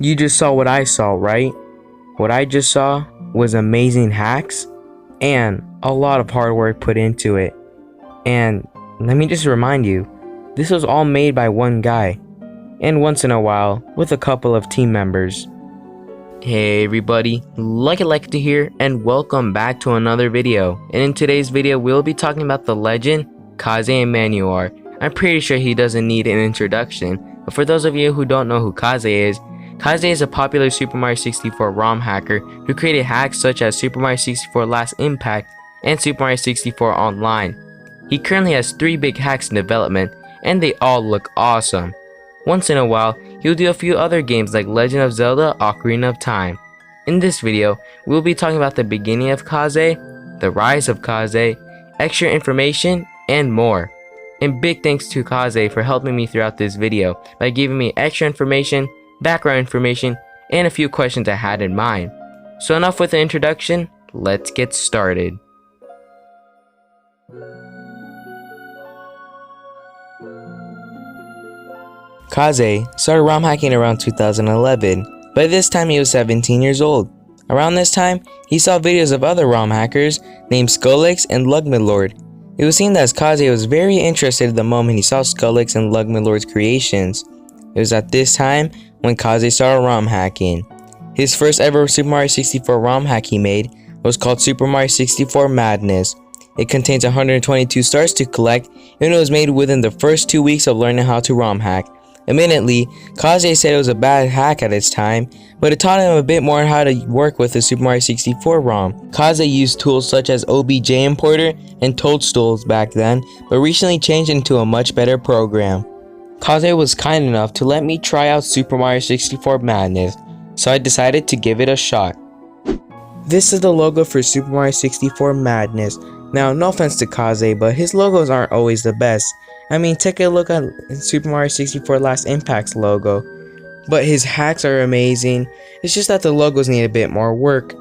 You just saw what I saw, right? What I just saw was amazing hacks and a lot of hard work put into it. And let me just remind you, this was all made by one guy, and once in a while with a couple of team members. Hey everybody, luckylakitu here, and welcome back to another video. And in today's video, we'll be talking about the legend Kaze Emanuar. I'm pretty sure he doesn't need an introduction, but for those of you who don't know who Kaze is a popular Super Mario 64 ROM hacker who created hacks such as Super Mario 64 Last Impact and Super Mario 64 Online. He currently has 3 big hacks in development, and they all look awesome. Once in a while, he'll do a few other games like Legend of Zelda Ocarina of Time. In this video, we'll be talking about the beginning of Kaze, the rise of Kaze, extra information, and more. And big thanks to Kaze for helping me throughout this video by giving me extra information, background information, and a few questions I had in mind. So enough with the introduction, let's get started. Kaze started ROM hacking around 2011. By this time he was 17 years old. Around this time, he saw videos of other ROM hackers named Skullix and Lugmilord. It was seen that Kaze was very interested the moment he saw Skullix and Lugmilord's creations. It was at this time when Kaze started ROM hacking. His first ever Super Mario 64 ROM hack he made was called Super Mario 64 Madness. It contains 122 stars to collect, and it was made within the first 2 weeks of learning how to ROM hack. Admittedly, Kaze said it was a bad hack at its time, but it taught him a bit more how to work with the Super Mario 64 ROM. Kaze used tools such as OBJ Importer and Toadstools back then, but recently changed into a much better program. Kaze was kind enough to let me try out Super Mario 64 Madness, so I decided to give it a shot. This is the logo for Super Mario 64 Madness. Now, no offense to Kaze, but his logos aren't always the best. I mean, take a look at Super Mario 64 Last Impact's logo. But his hacks are amazing, it's just that the logos need a bit more work.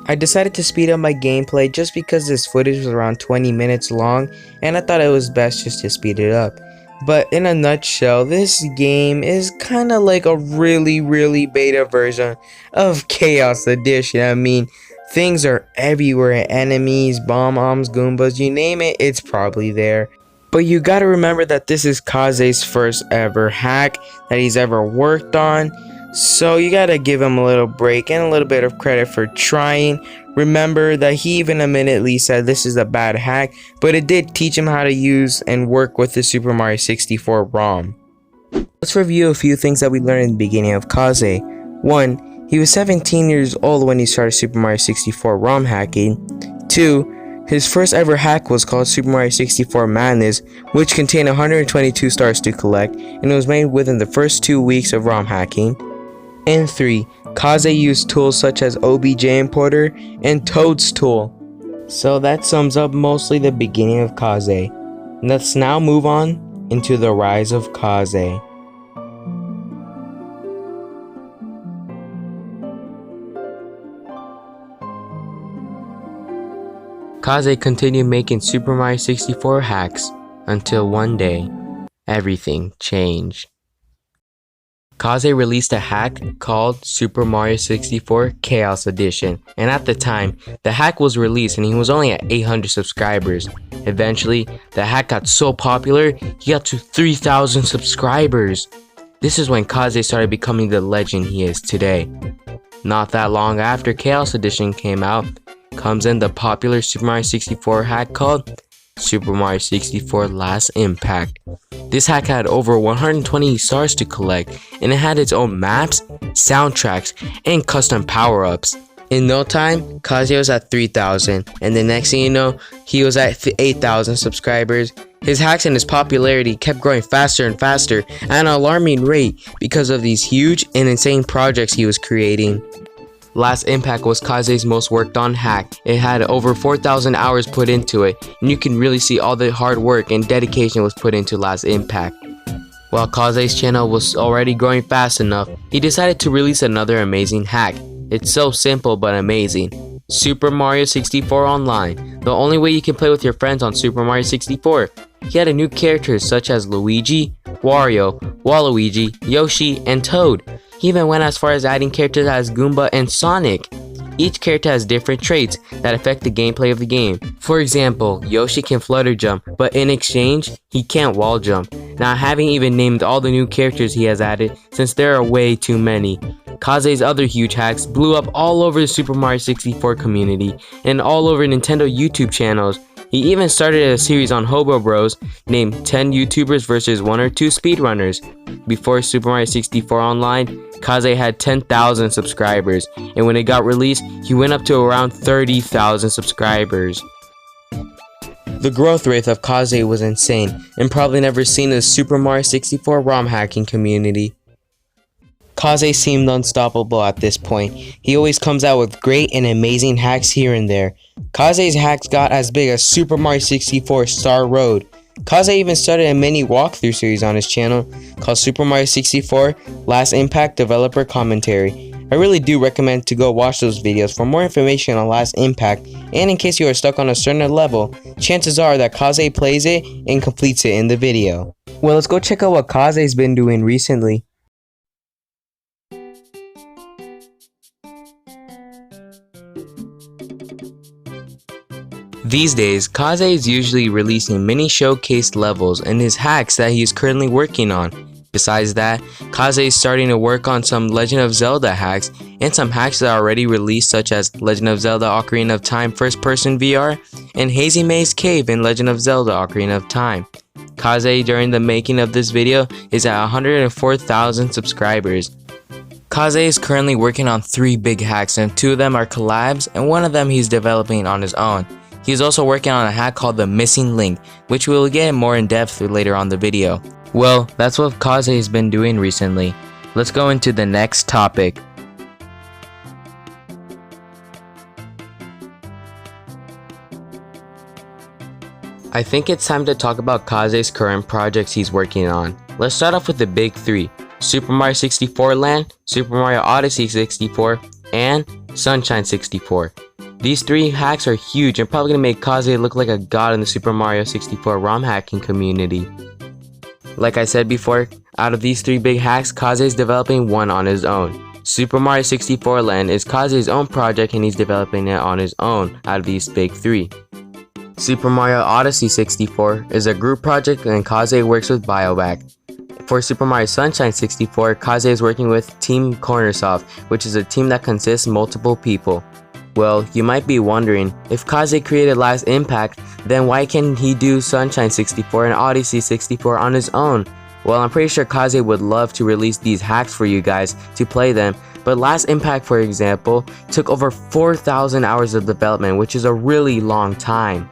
I decided to speed up my gameplay just because this footage was around 20 minutes long, and I thought it was best just to speed it up. But in a nutshell, this game is kinda like a really beta version of Chaos Edition. I mean, things are everywhere, enemies, bombs, Goombas, you name it, it's probably there. But you gotta remember that this is Kaze's first ever hack that he's ever worked on, so you gotta give him a little break and a little bit of credit for trying. Remember that he even admittedly said this is a bad hack, but it did teach him how to use and work with the Super Mario 64 ROM. Let's review a few things that we learned in the beginning of Kaze. 1. He was 17 years old when he started Super Mario 64 ROM hacking. 2. His first ever hack was called Super Mario 64 Madness, which contained 122 stars to collect, and it was made within the first 2 weeks of ROM hacking. And 3. Kaze used tools such as OBJ Importer and Toadstool. So that sums up mostly the beginning of Kaze. Let's now move on into the rise of Kaze. Kaze continued making Super Mario 64 hacks until one day, everything changed. Kaze released a hack called Super Mario 64 Chaos Edition, and at the time, the hack was released and he was only at 800 subscribers. Eventually, the hack got so popular, he got to 3,000 subscribers. This is when Kaze started becoming the legend he is today. Not that long after Chaos Edition came out, comes in the popular Super Mario 64 hack called Super Mario 64 Last Impact. This hack had over 120 stars to collect, and it had its own maps, soundtracks, and custom power-ups. In no time, Kaze was at 3,000, and the next thing you know, he was at 8,000 subscribers. His hacks and his popularity kept growing faster and faster at an alarming rate because of these huge and insane projects he was creating. Last Impact was Kaze's most worked on hack. It had over 4,000 hours put into it, and you can really see all the hard work and dedication was put into Last Impact. While Kaze's channel was already growing fast enough, he decided to release another amazing hack. It's so simple but amazing. Super Mario 64 Online, the only way you can play with your friends on Super Mario 64. He added new characters such as Luigi, Wario, Waluigi, Yoshi, and Toad. He even went as far as adding characters as Goomba and Sonic. Each character has different traits that affect the gameplay of the game. For example, Yoshi can flutter jump, but in exchange, he can't wall jump. Now, I haven't even named all the new characters he has added since there are way too many. Kaze's other huge hacks blew up all over the Super Mario 64 community and all over Nintendo YouTube channels. He even started a series on Hobo Bros named 10 YouTubers vs 1 or 2 Speedrunners. Before Super Mario 64 Online, Kaze had 10,000 subscribers, and when it got released, he went up to around 30,000 subscribers. The growth rate of Kaze was insane, and probably never seen in the Super Mario 64 ROM hacking community. Kaze seemed unstoppable at this point. He always comes out with great and amazing hacks here and there. Kaze's hacks got as big as Super Mario 64 Star Road. Kaze even started a mini walkthrough series on his channel called Super Mario 64 Last Impact Developer Commentary. I really do recommend to go watch those videos for more information on Last Impact, and in case you are stuck on a certain level, chances are that Kaze plays it and completes it in the video. Well, let's go check out what Kaze's been doing recently. These days, Kaze is usually releasing mini showcase levels and his hacks that he is currently working on. Besides that, Kaze is starting to work on some Legend of Zelda hacks and some hacks that are already released, such as Legend of Zelda Ocarina of Time First Person VR and Hazy Maze Cave in Legend of Zelda Ocarina of Time. Kaze, during the making of this video, is at 104,000 subscribers. Kaze is currently working on 3 big hacks, and 2 of them are collabs and 1 of them he's developing on his own. He's also working on a hack called the Missing Link, which we will get more in depth later on the video. Well, that's what Kaze has been doing recently. Let's go into the next topic. I think it's time to talk about Kaze's current projects he's working on. Let's start off with the big 3. Super Mario 64 Land, Super Mario Odyssey 64, and Sunshine 64. These 3 hacks are huge and probably gonna make Kaze look like a god in the Super Mario 64 ROM hacking community. Like I said before, out of these 3 big hacks, Kaze is developing one on his own. Super Mario 64 Land is Kaze's own project and he's developing it on his own out of these big 3. Super Mario Odyssey 64 is a group project and Kaze works with BioBack. For Super Mario Sunshine 64, Kaze is working with Team Cornersoft, which is a team that consists of multiple people. Well, you might be wondering, if Kaze created Last Impact, then why can't he do Sunshine 64 and Odyssey 64 on his own? Well, I'm pretty sure Kaze would love to release these hacks for you guys to play them, but Last Impact, for example, took over 4,000 hours of development, which is a really long time.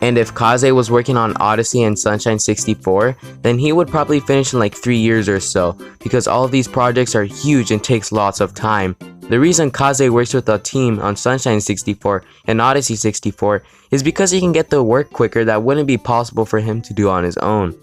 And if Kaze was working on Odyssey and Sunshine 64, then he would probably finish in like 3 years or so, because all of these projects are huge and takes lots of time. The reason Kaze works with a team on Sunshine 64 and Odyssey 64 is because he can get the work quicker that wouldn't be possible for him to do on his own.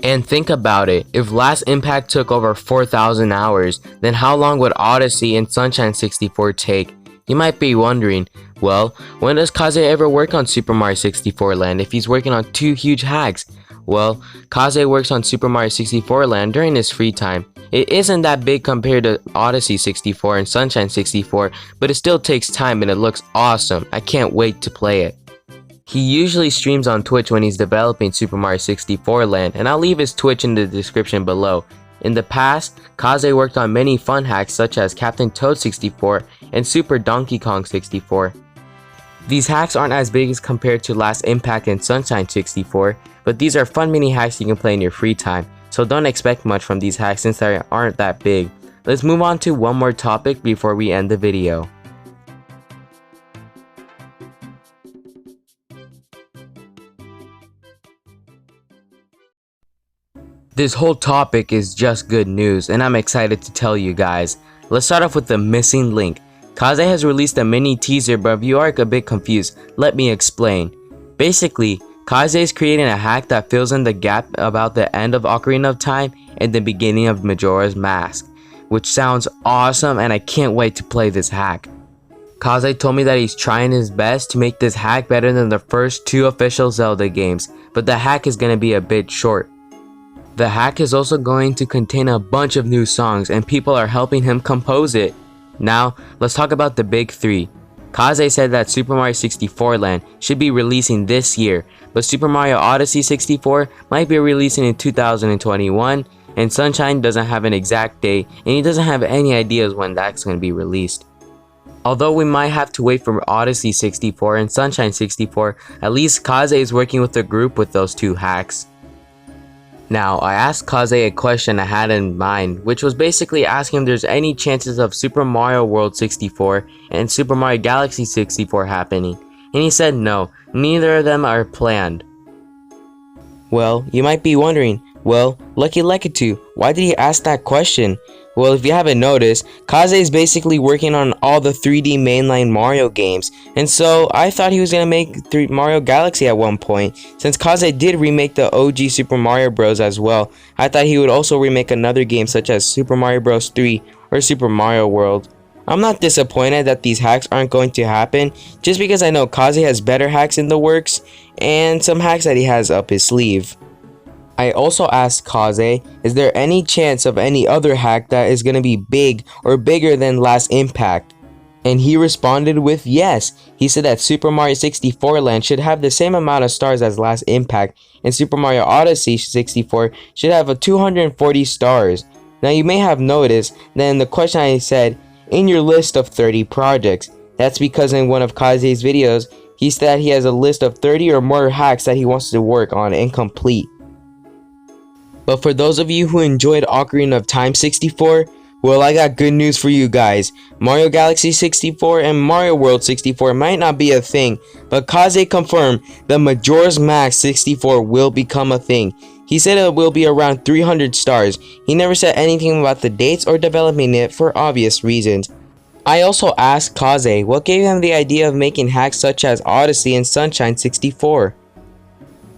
And think about it, if Last Impact took over 4,000 hours, then how long would Odyssey and Sunshine 64 take? You might be wondering, well, when does Kaze ever work on Super Mario 64 Land if he's working on 2 huge hacks? Well, Kaze works on Super Mario 64 Land during his free time. It isn't that big compared to Odyssey 64 and Sunshine 64, but it still takes time and it looks awesome. I can't wait to play it. He usually streams on Twitch when he's developing Super Mario 64 Land, and I'll leave his Twitch in the description below. In the past, Kaze worked on many fun hacks such as Captain Toad 64 and Super Donkey Kong 64. These hacks aren't as big as compared to Last Impact and Sunshine 64, but these are fun mini hacks you can play in your free time, so don't expect much from these hacks since they aren't that big. Let's move on to one more topic before we end the video. This whole topic is just good news and I'm excited to tell you guys. Let's start off with the Missing Link. Kaze has released a mini teaser, but if you are a bit confused, let me explain. Basically, Kaze is creating a hack that fills in the gap about the end of Ocarina of Time and the beginning of Majora's Mask, which sounds awesome and I can't wait to play this hack. Kaze told me that he's trying his best to make this hack better than the first 2 official Zelda games, but the hack is gonna be a bit short. The hack is also going to contain a bunch of new songs and people are helping him compose it. Now, let's talk about the big three. Kaze said that Super Mario 64 Land should be releasing this year, but Super Mario Odyssey 64 might be releasing in 2021, and Sunshine doesn't have an exact date, and he doesn't have any ideas when that's going to be released. Although we might have to wait for Odyssey 64 and Sunshine 64, at least Kaze is working with a group with those two hacks. Now, I asked Kaze a question I had in mind, which was basically asking if there's any chances of Super Mario World 64 and Super Mario Galaxy 64 happening, and he said no, neither of them are planned. Well, you might be wondering, well, Lucky Lakitu, why did he ask that question? Well, if you haven't noticed, Kaze is basically working on all the 3D mainline Mario games, and so I thought he was going to make Mario Galaxy at one point. Since Kaze did remake the OG Super Mario Bros. As well, I thought he would also remake another game such as Super Mario Bros. 3 or Super Mario World. I'm not disappointed that these hacks aren't going to happen, just because I know Kaze has better hacks in the works, and some hacks that he has up his sleeve. I also asked Kaze, is there any chance of any other hack that is going to be big or bigger than Last Impact? And he responded with yes. He said that Super Mario 64 Land should have the same amount of stars as Last Impact, and Super Mario Odyssey 64 should have 240 stars. Now you may have noticed that in the question I said, in your list of 30 projects. That's because in one of Kaze's videos, he said he has a list of 30 or more hacks that he wants to work on and complete. But for those of you who enjoyed Ocarina of Time 64, well, I got good news for you guys. Mario Galaxy 64 and Mario World 64 might not be a thing, but Kaze confirmed that Majora's Mask 64 will become a thing. He said it will be around 300 stars. He never said anything about the dates or developing it for obvious reasons. I also asked Kaze what gave him the idea of making hacks such as Odyssey and Sunshine 64.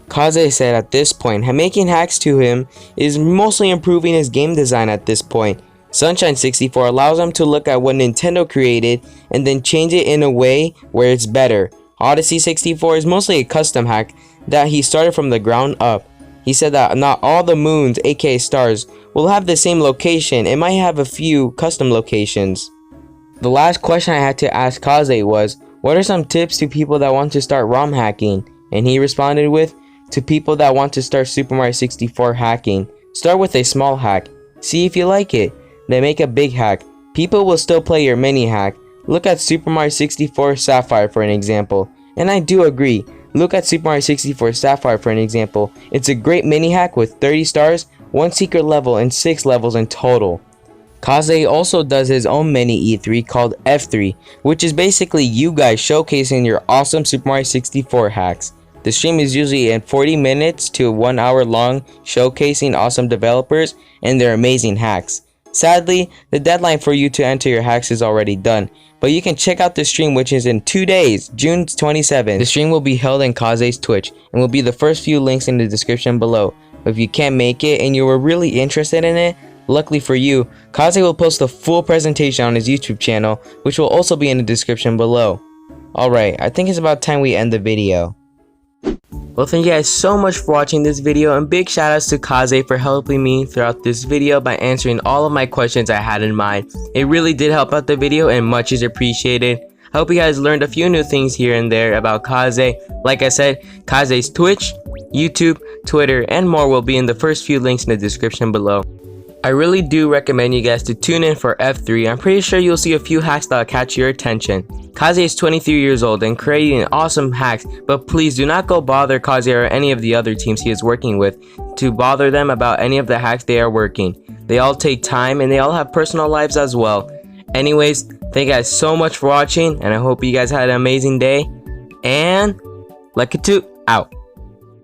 Kaze said at this point, making hacks to him is mostly improving his game design at this point. Sunshine 64 allows him to look at what Nintendo created and then change it in a way where it's better. Odyssey 64 is mostly a custom hack that he started from the ground up. He said that not all the moons, aka stars, will have the same location. It might have a few custom locations. The last question I had to ask Kaze was, what are some tips to people that want to start ROM hacking? And he responded with, to people that want to start Super Mario 64 hacking, start with a small hack. See if you like it. Then make a big hack. People will still play your mini hack. Look at Super Mario 64 Sapphire for an example. And I do agree. Look at Super Mario 64 Sapphire for an example. It's a great mini hack with 30 stars, 1 secret level, and 6 levels in total. Kaze also does his own mini E3 called F3, which is basically you guys showcasing your awesome Super Mario 64 hacks. The stream is usually in 40 minutes to 1 hour long, showcasing awesome developers and their amazing hacks. Sadly, the deadline for you to enter your hacks is already done, but you can check out the stream, which is in 2 days, June 27th. The stream will be held in Kaze's Twitch and will be the first few links in the description below. But if you can't make it and you were really interested in it, luckily for you, Kaze will post the full presentation on his YouTube channel, which will also be in the description below. Alright, I think it's about time we end the video. Well, thank you guys so much for watching this video, and big shout outs to Kaze for helping me throughout this video by answering all of my questions I had in mind. It really did help out the video and much is appreciated. I hope you guys learned a few new things here and there about Kaze. Like I said, Kaze's Twitch, YouTube, Twitter, and more will be in the first few links in the description below. I really do recommend you guys to tune in for F3. I'm pretty sure you'll see a few hacks that'll catch your attention. Kaze is 23 years old and creating awesome hacks, but please do not go bother Kaze or any of the other teams he is working with to bother them about any of the hacks they are working. They all take time and they all have personal lives as well. Anyways, thank you guys so much for watching, and I hope you guys had an amazing day, and Lakitu out.